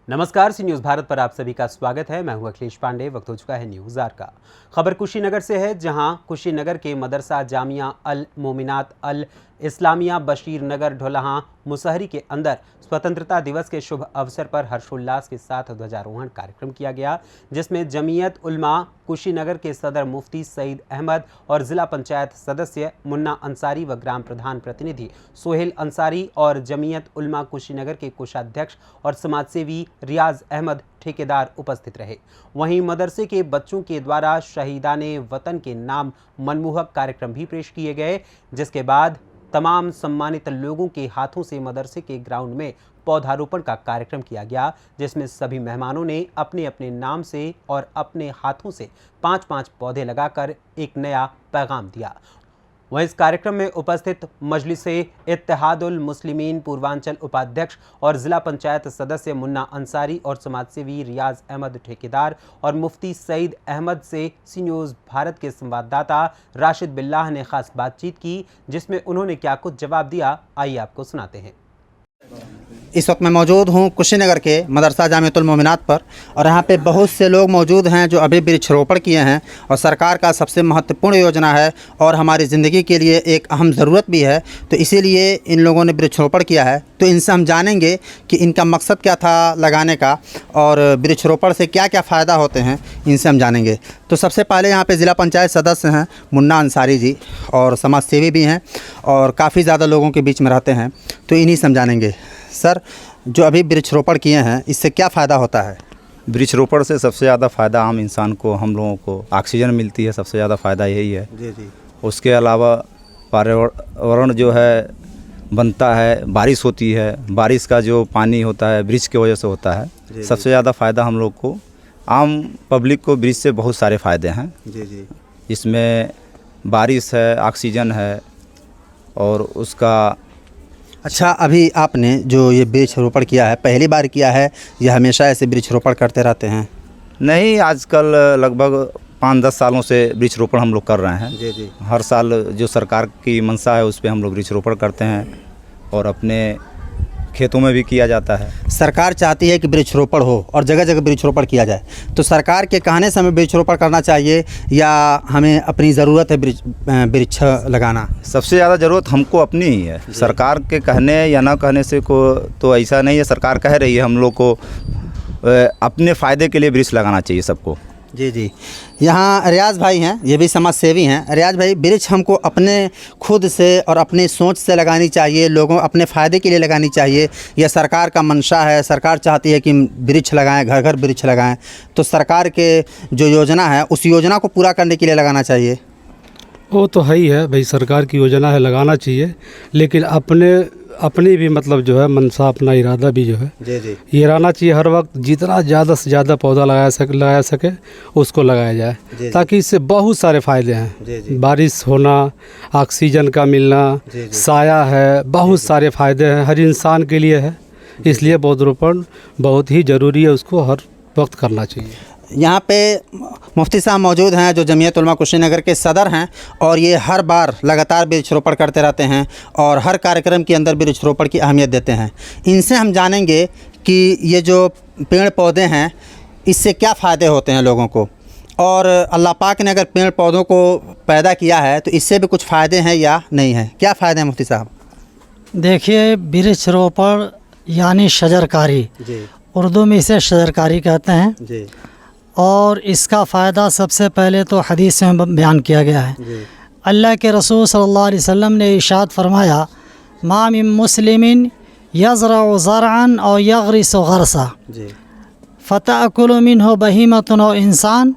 नमस्कार, सी न्यूज़ भारत पर आप सभी का स्वागत है। मैं हूं अखिलेश पांडे। वक्त हो चुका है न्यूज़ आर का। खबर कुशीनगर से है, जहां कुशीनगर के मदरसा जामिया अल मोमिनात अल इस्लामिया बशीर नगर ढोलहा मुसहरी के अंदर स्वतंत्रता दिवस के शुभ अवसर पर हर्षोल्लास के साथ ध्वजारोहण कार्यक्रम किया गया, जिसमें जमीयत उलमा कुशीनगर के सदर मुफ्ती सईद अहमद और जिला पंचायत सदस्य मुन्ना अंसारी व ग्राम प्रधान प्रतिनिधि सोहेल अंसारी और जमीयत उलमा कुशीनगर के कोषाध्यक्ष और समाजसेवी रियाज अहमद ठेकेदार उपस्थित रहे। वहीं मदरसे के बच्चों के द्वारा शहीदाने वतन के नाम मनमोहक कार्यक्रम भी पेश किए गए, जिसके बाद तमाम सम्मानित लोगों के हाथों से मदरसे के ग्राउंड में पौधारोपण का कार्यक्रम किया गया, जिसमें सभी मेहमानों ने अपने अपने नाम से और अपने हाथों से 5-5 पौधे लगाकर एक नया पैगाम दिया। वहीं इस कार्यक्रम में उपस्थित मजलिसे इत्तेहादुल मुस्लिमीन पूर्वांचल उपाध्यक्ष और जिला पंचायत सदस्य मुन्ना अंसारी और समाजसेवी रियाज अहमद ठेकेदार और मुफ्ती सईद अहमद से सी न्यूज़ भारत के संवाददाता राशिद बिल्लाह ने खास बातचीत की, जिसमें उन्होंने क्या कुछ जवाब दिया, आइए आपको सुनाते हैं। इस वक्त मैं मौजूद हूँ कुशीनगर के मदरसा जामियतुल मोमिनात पर, और यहाँ पे बहुत से लोग मौजूद हैं जो अभी वृक्षारोपण किए हैं और सरकार का सबसे महत्वपूर्ण योजना है और हमारी ज़िंदगी के लिए एक अहम ज़रूरत भी है, तो इसीलिए इन लोगों ने वृक्षारोपण किया है। तो इनसे हम जानेंगे कि इनका मकसद क्या था लगाने का और वृक्षारोपण से क्या क्या फ़ायदा होते हैं, इनसे हम जानेंगे। तो सबसे पहले यहाँ पे ज़िला पंचायत सदस्य हैं मुन्ना अंसारी जी, और समाज सेवी भी हैं और काफ़ी ज़्यादा लोगों के बीच में रहते हैं, तो इन्हीं से हम जानेंगे। सर, जो अभी वृक्षारोपण किए हैं, इससे क्या फ़ायदा होता है? वृक्षारोपण से सबसे ज़्यादा फ़ायदा आम इंसान को, हम लोगों को ऑक्सीजन मिलती है, सबसे ज़्यादा फ़ायदा यही है। जी जी। उसके अलावा पर्यावरण जो है बनता है, बारिश होती है, बारिश का जो पानी होता है वृक्ष की वजह से होता है। सबसे ज़्यादा फ़ायदा हम लोग को, आम पब्लिक को वृक्ष से बहुत सारे फ़ायदे हैं। जी जी। इसमें बारिश है, ऑक्सीजन है और उसका। अच्छा, अभी आपने जो ये वृक्षारोपण किया है, पहली बार किया है या हमेशा ऐसे वृक्षारोपण करते रहते हैं? नहीं, आजकल लगभग 5-10 सालों से वृक्षारोपण हम लोग कर रहे हैं। जी जी। हर साल जो सरकार की मंशा है उस पे हम लोग वृक्षारोपण करते हैं और अपने खेतों में भी किया जाता है। सरकार चाहती है कि वृक्षारोपण हो और जगह जगह वृक्षारोपण किया जाए, तो सरकार के कहने से हमें वृक्षारोपण करना चाहिए या हमें अपनी ज़रूरत है वृक्ष लगाना? सबसे ज़्यादा ज़रूरत हमको अपनी ही है। सरकार के कहने या ना कहने से को तो ऐसा नहीं है। सरकार कह रही है, हम लोग को अपने फ़ायदे के लिए वृक्ष लगाना चाहिए सबको। जी जी। यहाँ रियाज भाई हैं, ये भी समाज सेवी हैं। रियाज भाई, वृक्ष हमको अपने खुद से और अपनी सोच से लगानी चाहिए, लोगों अपने फ़ायदे के लिए लगानी चाहिए, यह सरकार का मंशा है? सरकार चाहती है कि वृक्ष लगाएं, घर घर वृक्ष लगाएं, तो सरकार के जो योजना है उस योजना को पूरा करने के लिए लगाना चाहिए। वो तो है ही है भाई, सरकार की योजना है, लगाना चाहिए, लेकिन अपनी भी मतलब जो है मनसा, अपना इरादा भी जो है जी जी ये रहना चाहिए हर वक्त, जितना ज़्यादा से ज़्यादा पौधा लगा सके उसको लगाया जाए, ताकि इससे बहुत सारे फ़ायदे हैं। बारिश होना, ऑक्सीजन का मिलना, साया है, बहुत सारे फ़ायदे हैं, हर इंसान के लिए है। इसलिए पौधरोपण बहुत ही ज़रूरी है, उसको हर वक्त करना चाहिए। यहाँ पे मुफ्ती साहब मौजूद हैं जो जमीयत उलमा कुशीनगर के सदर हैं, और ये हर बार लगातार वृक्षारोपण करते रहते हैं और हर कार्यक्रम के अंदर वृक्षारोपण की अहमियत देते हैं। इनसे हम जानेंगे कि ये जो पेड़ पौधे हैं इससे क्या फ़ायदे होते हैं लोगों को, और अल्लाह पाक ने अगर पेड़ पौधों को पैदा किया है तो इससे भी कुछ फ़ायदे हैं या नहीं हैं? क्या फ़ायदे हैं मुफ्ती साहब? देखिए, वृक्षारोपण यानी शजरकारी, उर्दू में इसे शजरकारी कहते हैं जी। और इसका फ़ायदा सबसे पहले तो हदीस में बयान किया गया है। अल्लाह के रसूल सल्लल्लाहु अलैहि वसल्लम ने इरशाद फरमाया, मा मिन मुस्लिमिन यज़रउ ज़रअन और यग़रिसु ग़रसा फ़तअकुलु मिन्हु बहीमतुन और इंसान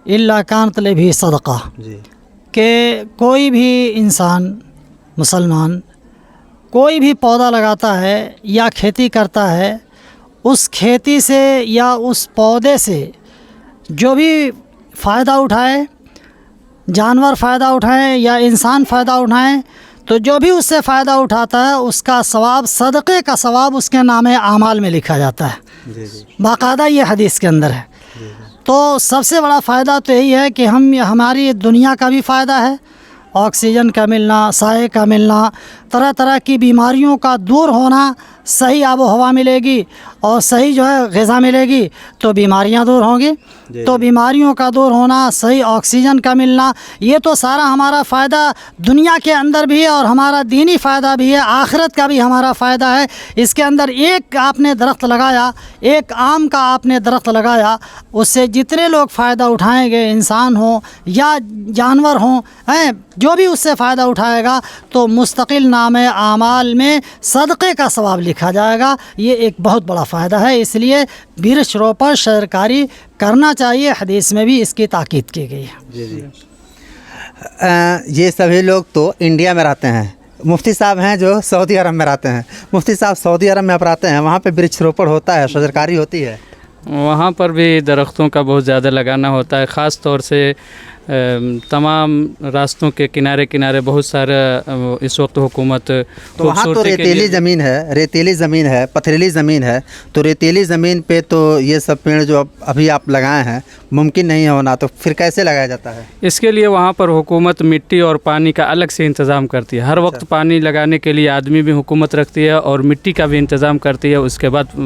इल्ला कानत लही सदक़ा। कि कोई भी इंसान, मुसलमान, कोई भी पौधा लगाता है या खेती करता है, उस खेती से या उस पौधे से जो भी फ़ायदा उठाए, जानवर फ़ायदा उठाएं या इंसान फ़ायदा उठाएं, तो जो भी उससे फ़ायदा उठाता है उसका सवाब, सदक़े का सवाब उसके नामे आमाल में लिखा जाता है। बाकायदा ये हदीस के अंदर है। तो सबसे बड़ा फ़ायदा तो यही है कि हमारी दुनिया का भी फ़ायदा है, ऑक्सीजन का मिलना, साए का मिलना, तरह तरह की बीमारियों का दूर होना, सही आबो हवा मिलेगी और सही जो है ग़िज़ा मिलेगी तो बीमारियां दूर होंगी। तो बीमारियों का दूर होना, सही ऑक्सीजन का मिलना, ये तो सारा हमारा फ़ायदा दुनिया के अंदर भी है और हमारा दीनी फ़ायदा भी है, आखिरत का भी हमारा फ़ायदा है। इसके अंदर एक आपने दरख्त लगाया, एक आम का आपने दरख्त लगाया, उससे जितने लोग फ़ायदा उठाएंगे, इंसान हो या जानवर हों, हैं, जो भी उससे फ़ायदा उठाएगा तो मुस्तकिल नामे आमाल में सदक़े का सवाब लिखा जाएगा। ये एक बहुत बड़ा फ़ायदा है, इसलिए वृक्षरोपण सरकारी करना चाहिए। हदीस में भी इसकी ताकीद की गई है। ये सभी लोग तो इंडिया में रहते हैं, मुफ्ती साहब हैं जो सऊदी अरब में रहते हैं। मुफ्ती साहब सऊदी अरब में आप रहते हैं, वहाँ पे वृक्षरोपण होता है, शजरकारी होती है? वहाँ पर भी दरख्तों का बहुत ज़्यादा लगाना होता है। ख़ास तौर से तमाम रास्तों के किनारे किनारे बहुत सारा इस वक्त हुकूमत तो वहाँ तो रेतीली ज़मीन है, रेतीली ज़मीन है, पथरीली ज़मीन है, तो रेतीली ज़मीन पे तो ये सब पेड़ जो अभी आप लगाए हैं मुमकिन नहीं होना, तो फिर कैसे लगाया जाता है? इसके लिए वहाँ पर हुकूमत मिट्टी और पानी का अलग से इंतज़ाम करती है। हर वक्त पानी लगाने के लिए आदमी भी हुकूमत रखती है और मिट्टी का भी इंतज़ाम करती है। उसके बाद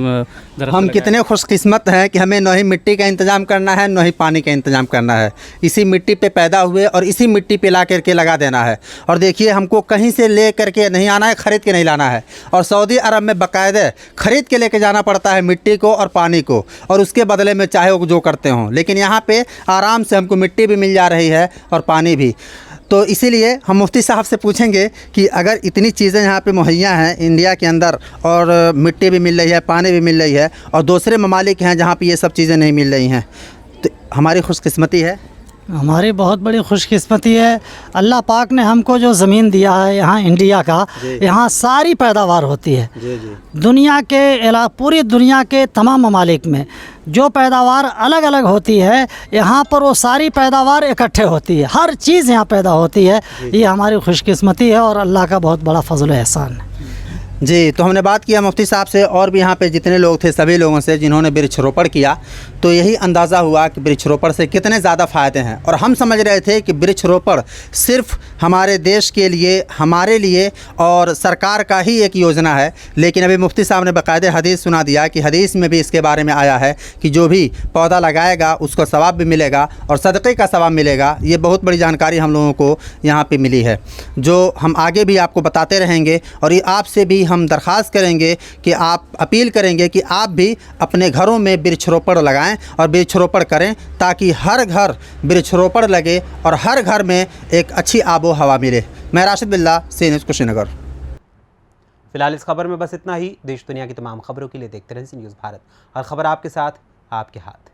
हम कितने खुशकिस्मत हैं कि हमें न ही मिट्टी का इंतज़ाम करना है, न ही पानी का इंतज़ाम करना है। इसी मिट्टी पे पैदा हुए और इसी मिट्टी पे ला करके लगा देना है। और देखिए, हमको कहीं से ले करके नहीं आना है, ख़रीद के नहीं लाना है। और सऊदी अरब में बाकायदे ख़रीद के लेके जाना पड़ता है मिट्टी को और पानी को, और उसके बदले में चाहे वो जो करते हों। लेकिन यहाँ पे आराम से हमको मिट्टी भी मिल जा रही है और पानी भी। तो इसीलिए हम मुफ्ती साहब से पूछेंगे कि अगर इतनी चीज़ें यहाँ पे मुहैया हैं इंडिया के अंदर, और मिट्टी भी मिल रही है, पानी भी मिल रही है, और दूसरे ममालिक हैं जहाँ पे ये सब चीज़ें नहीं मिल रही हैं, तो हमारी खुशकिस्मती है। हमारी बहुत बड़ी खुशकिस्मती है। अल्लाह पाक ने हमको जो ज़मीन दिया है यहाँ इंडिया का, यहाँ सारी पैदावार होती है। दुनिया के पूरी दुनिया के तमाम ममालिक में जो पैदावार अलग अलग होती है, यहाँ पर वो सारी पैदावार इकट्ठे होती है। हर चीज़ यहाँ पैदा होती है। ये हमारी खुशकिस्मती है और अल्लाह का बहुत बड़ा फजल एहसान है। जी, तो हमने बात किया मुफ्ती साहब से और भी यहाँ पे जितने लोग थे सभी लोगों से जिन्होंने वृक्षरोपण किया, तो यही अंदाज़ा हुआ कि वृक्षरोपण से कितने ज़्यादा फ़ायदे हैं। और हम समझ रहे थे कि वृक्षरोपण सिर्फ हमारे देश के लिए, हमारे लिए और सरकार का ही एक योजना है, लेकिन अभी मुफ्ती साहब ने बाकायदे हदीस सुना दिया कि हदीस में भी इसके बारे में आया है कि जो भी पौधा लगाएगा उसको सवाब भी मिलेगा और सदक़े का सवाब मिलेगा। ये बहुत बड़ी जानकारी हम लोगों को यहाँ पर मिली है, जो हम आगे भी आपको बताते रहेंगे। और ये आपसे भी हम दरख्वास्त करेंगे कि आप अपील करेंगे कि आप भी अपने घरों में वृक्षरोपण लगाएं और वृक्षरोपण करें, ताकि हर घर वृक्षरोपण लगे और हर घर में एक अच्छी आबो हवा मिले। मैं राशिद बिल्ला, सी न्यूज़ कुशीनगर। फिलहाल इस खबर में बस इतना ही। देश दुनिया की तमाम खबरों के लिए देखते रहें सी न्यूज़ भारत, और खबर आपके साथ, आपके हाथ।